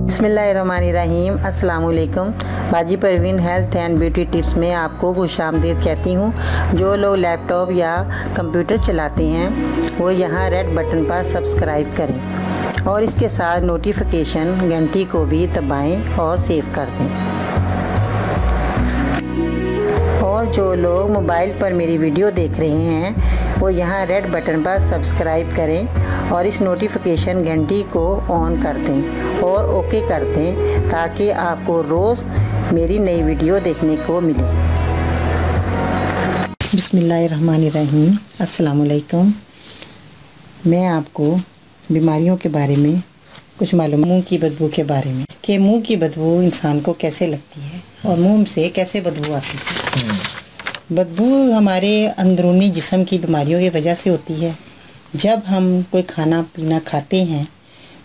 बिस्मिल्लाहिर्रहमानिर्रहीम। अस्सलाम वालेकुम। बाजी Parveen health and beauty tips में आपको खुशामदीद कहती हूँ। जो लोग लैपटॉप या कंप्यूटर चलाते हैं वो यहाँ रेड बटन पर सब्सक्राइब करें और इसके साथ नोटिफिकेशन घंटी को भी दबाएं और सेव कर दें। और जो लोग मोबाइल पर मेरी वीडियो देख रहे हैं वो यहाँ रेड बटन पर सब्सक्राइब करें और इस नोटिफिकेशन घंटी को ऑन कर दें और ओके कर दें ताकि आपको रोज़ मेरी नई वीडियो देखने को मिले। बिस्मिल्लाहिर्रहमानिर्रहीम। अस्सलाम वालेकुम। मैं आपको बीमारियों के बारे में कुछ मालूम, मुंह की बदबू के बारे में, कि मुंह की बदबू इंसान को कैसे लगती है और मुंह से कैसे बदबू आती है। बदबू हमारे अंदरूनी जिस्म की बीमारियों की वजह से होती है। जब हम कोई खाना पीना खाते हैं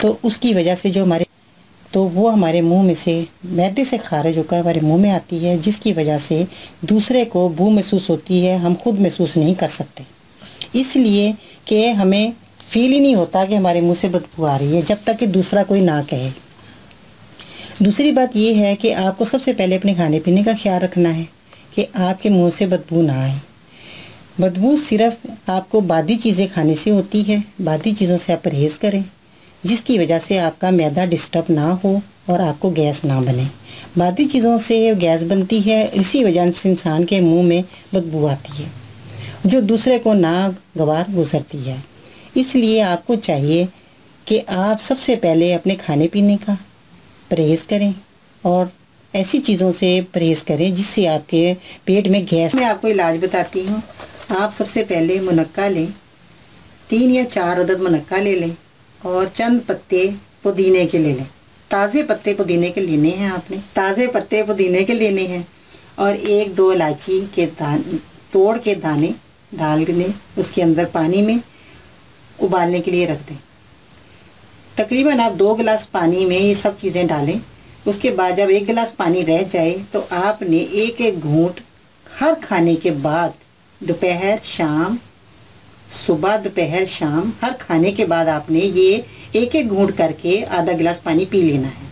तो उसकी वजह से वो हमारे मुंह में से मैदे से खारिज होकर हमारे मुंह में आती है, जिसकी वजह से दूसरे को बू महसूस होती है, हम खुद महसूस नहीं कर सकते। इसलिए कि हमें फील ही नहीं होता कि हमारे मुंह से बदबू आ रही है जब तक कि दूसरा कोई ना कहे। दूसरी बात ये है कि आपको सबसे पहले अपने खाने पीने का ख्याल रखना है कि आपके मुंह से बदबू ना आए। बदबू सिर्फ आपको बादी चीज़ें खाने से होती है। बादी चीज़ों से आप परहेज़ करें जिसकी वजह से आपका मैदा डिस्टर्ब ना हो और आपको गैस ना बने। बादी चीज़ों से गैस बनती है, इसी वजह से इंसान के मुंह में बदबू आती है जो दूसरे को नागवार गुजरती है। इसलिए आपको चाहिए कि आप सबसे पहले अपने खाने पीने का परहेज़ करें और ऐसी चीज़ों से परहेज़ करें जिससे आपके पेट में गैस। मैं आपको इलाज बताती हूँ। आप सबसे पहले मुनक्का लें, 3 या 4 अदद मुनक्का ले लें और चंद पत्ते पुदीने के ले लें। ताज़े पत्ते पुदीने के लेने हैं आपने, ताज़े पत्ते पुदीने के लेने हैं और 1-2 इलायची के तोड़ के दाने डाल दें। उसके अंदर पानी में उबालने के लिए रख दें। तकरीबन आप 2 गिलास पानी में ये सब चीज़ें डालें। उसके बाद जब 1 गिलास पानी रह जाए तो आपने एक घूंट हर खाने के बाद, दोपहर शाम, सुबह दोपहर शाम, हर खाने के बाद आपने ये एक घूंट करके आधा गिलास पानी पी लेना है।